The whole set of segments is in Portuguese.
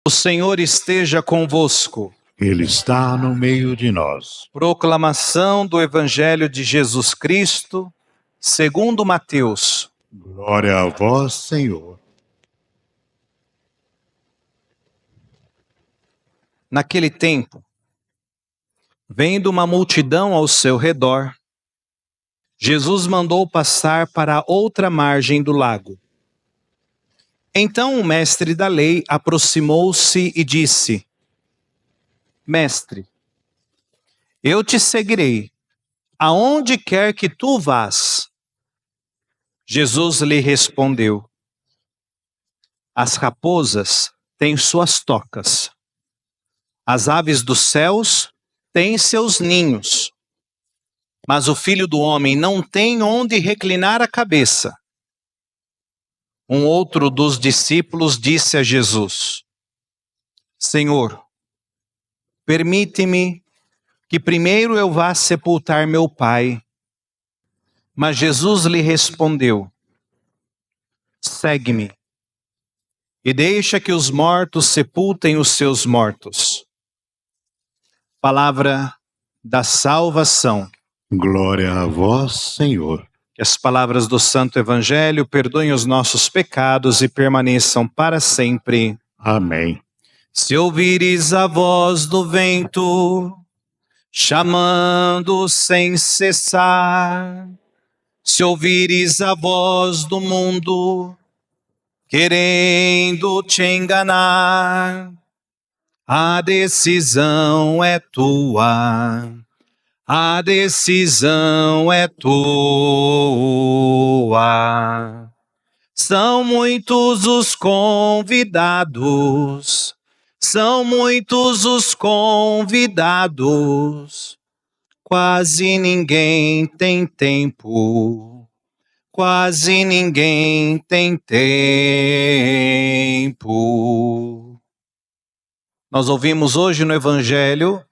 O Senhor esteja convosco. Ele está no meio de nós. Proclamação do Evangelho de Jesus Cristo, segundo Mateus. Glória a vós, Senhor. Naquele tempo, vendo uma multidão ao seu redor, Jesus mandou passar para outra margem do lago. Então o mestre da lei aproximou-se e disse: Mestre, eu te seguirei, aonde quer que tu vás. Jesus lhe respondeu: As raposas têm suas tocas, as aves dos céus têm seus ninhos, mas o Filho do Homem não tem onde reclinar a cabeça. Um outro dos discípulos disse a Jesus: Senhor, permite-me que primeiro eu vá sepultar meu pai. Mas Jesus lhe respondeu: Segue-me, e deixa que os mortos sepultem os seus mortos. Palavra da salvação. Glória a vós, Senhor. Que as palavras do Santo Evangelho perdoem os nossos pecados e permaneçam para sempre. Amém. Se ouvires a voz do vento, chamando sem cessar, se ouvires a voz do mundo, querendo te enganar, a decisão é tua, a decisão é tua. São muitos os convidados, são muitos os convidados, quase ninguém tem tempo, quase ninguém tem tempo. Nós ouvimos hoje no Evangelho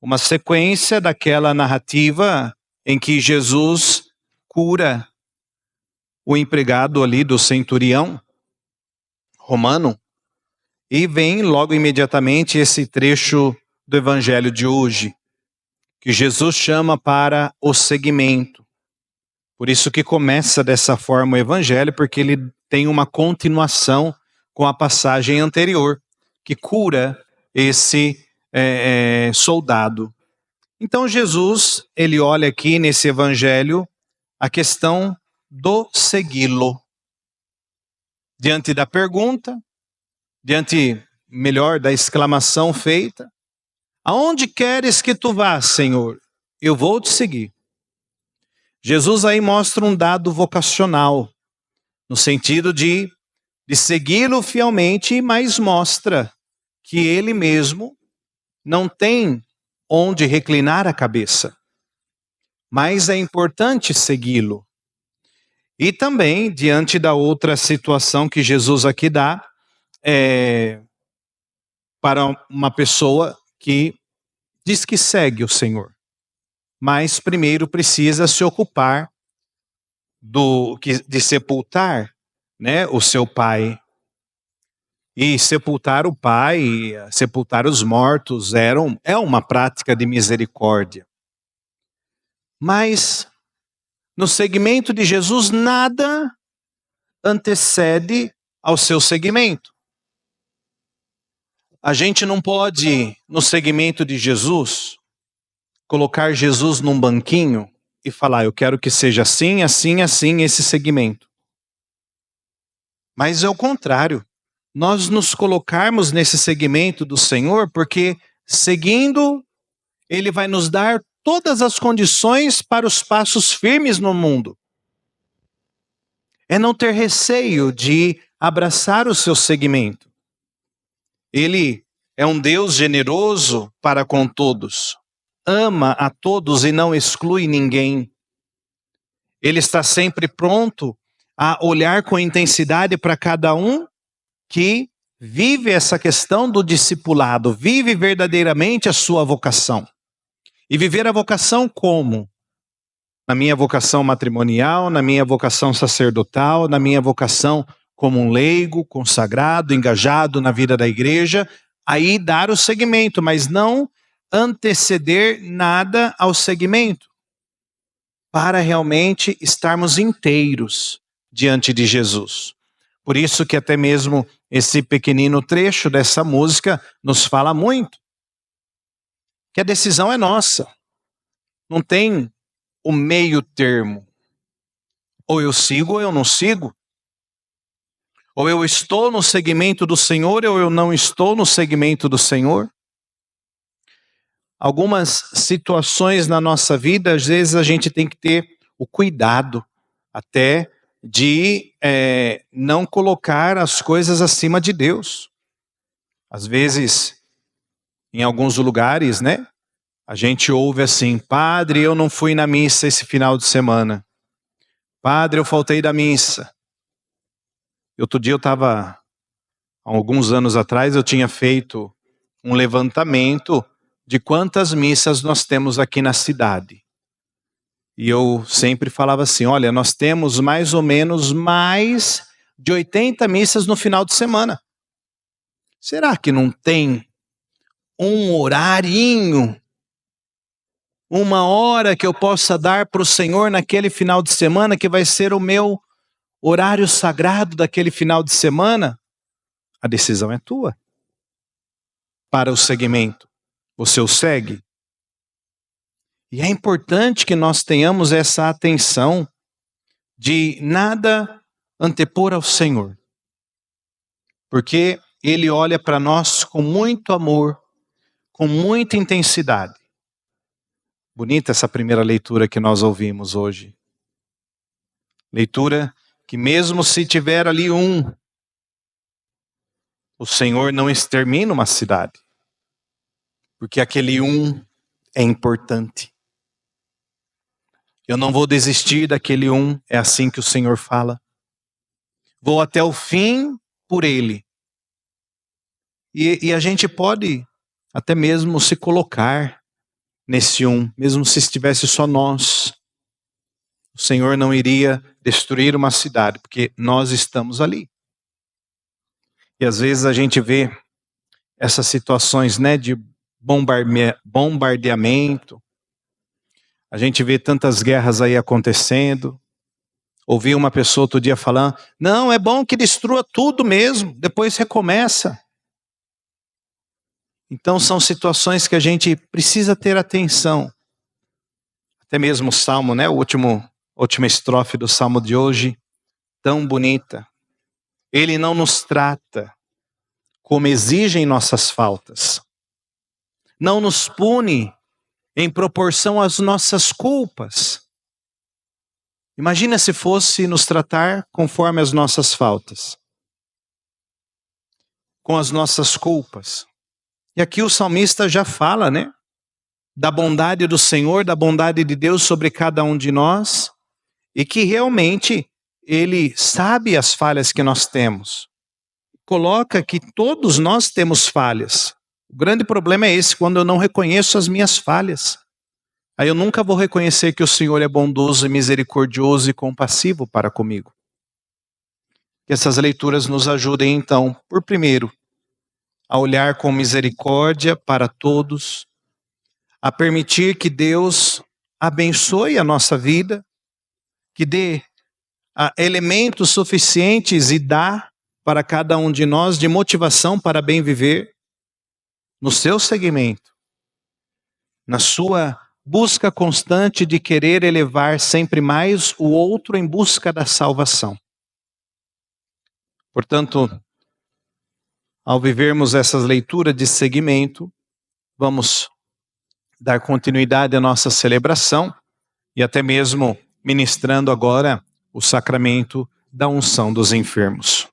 uma sequência daquela narrativa em que Jesus cura o empregado ali do centurião romano. E vem logo imediatamente esse trecho do Evangelho de hoje, que Jesus chama para o seguimento. Por isso que começa dessa forma o Evangelho, porque ele tem uma continuação com a passagem anterior, que cura esse soldado. Então Jesus, ele olha aqui nesse Evangelho a questão do segui-lo. Diante da pergunta, diante, melhor, da exclamação feita: aonde queres que tu vás, Senhor? Eu vou te seguir. Jesus aí mostra um dado vocacional, no sentido de segui-lo fielmente, mas mostra que ele mesmo não tem onde reclinar a cabeça. Mas é importante segui-lo. E também, diante da outra situação que Jesus aqui dá, para uma pessoa que diz que segue o Senhor, mas primeiro precisa se ocupar de sepultar, né, o seu pai. E sepultar o pai, sepultar os mortos é uma prática de misericórdia. Mas no segmento de Jesus nada antecede ao seu segmento. A gente não pode, no segmento de Jesus, colocar Jesus num banquinho e falar: eu quero que seja assim, assim, assim esse segmento. Mas é o contrário. Nós nos colocarmos nesse segmento do Senhor, porque seguindo, Ele vai nos dar todas as condições para os passos firmes no mundo. É não ter receio de abraçar o seu segmento. Ele é um Deus generoso para com todos. Ama a todos e não exclui ninguém. Ele está sempre pronto a olhar com intensidade para cada um que vive essa questão do discipulado, vive verdadeiramente a sua vocação. E viver a vocação como? Na minha vocação matrimonial, na minha vocação sacerdotal, na minha vocação como um leigo, consagrado, engajado na vida da igreja, aí dar o seguimento, mas não anteceder nada ao seguimento, para realmente estarmos inteiros diante de Jesus. Por isso que até mesmo esse pequenino trecho dessa música nos fala muito, que a decisão é nossa, não tem o meio termo, ou eu sigo ou eu não sigo, ou eu estou no segmento do Senhor ou eu não estou no segmento do Senhor. Algumas situações na nossa vida, às vezes a gente tem que ter o cuidado até de não colocar as coisas acima de Deus. Às vezes, em alguns lugares, né, a gente ouve assim: padre, eu não fui na missa esse final de semana. Padre, eu faltei da missa. Outro dia há alguns anos atrás, eu tinha feito um levantamento de quantas missas nós temos aqui na cidade. E eu sempre falava assim: olha, nós temos mais ou menos mais de 80 missas no final de semana. Será que não tem um horarinho, uma hora que eu possa dar para o Senhor naquele final de semana, que vai ser o meu horário sagrado daquele final de semana? A decisão é tua. Para o segmento, você o segue? E é importante que nós tenhamos essa atenção de nada antepor ao Senhor, porque Ele olha para nós com muito amor, com muita intensidade. Bonita essa primeira leitura que nós ouvimos hoje. Leitura que mesmo se tiver ali o Senhor não extermina uma cidade, porque aquele é importante. Eu não vou desistir daquele é assim que o Senhor fala. Vou até o fim por ele. E a gente pode até mesmo se colocar nesse mesmo se estivesse só nós. O Senhor não iria destruir uma cidade, porque nós estamos ali. E às vezes a gente vê essas situações, né, de bombardeamento. A gente vê tantas guerras aí acontecendo. Ouvi uma pessoa outro dia falando: não, é bom que destrua tudo mesmo, depois recomeça. Então são situações que a gente precisa ter atenção. Até mesmo o Salmo, né, última estrofe do Salmo de hoje, tão bonita. Ele não nos trata como exigem nossas faltas. Não nos pune em proporção às nossas culpas. Imagina se fosse nos tratar conforme as nossas faltas, com as nossas culpas. E aqui o salmista já fala, né, da bondade do Senhor, da bondade de Deus sobre cada um de nós, e que realmente Ele sabe as falhas que nós temos. Coloca que todos nós temos falhas. O grande problema é esse, quando eu não reconheço as minhas falhas. Aí eu nunca vou reconhecer que o Senhor é bondoso e misericordioso e compassivo para comigo. Que essas leituras nos ajudem então, por primeiro, a olhar com misericórdia para todos, a permitir que Deus abençoe a nossa vida, que dê elementos suficientes e dá para cada um de nós de motivação para bem viver, no seu segmento, na sua busca constante de querer elevar sempre mais o outro em busca da salvação. Portanto, ao vivermos essas leituras de segmento, vamos dar continuidade à nossa celebração e até mesmo ministrando agora o sacramento da unção dos enfermos.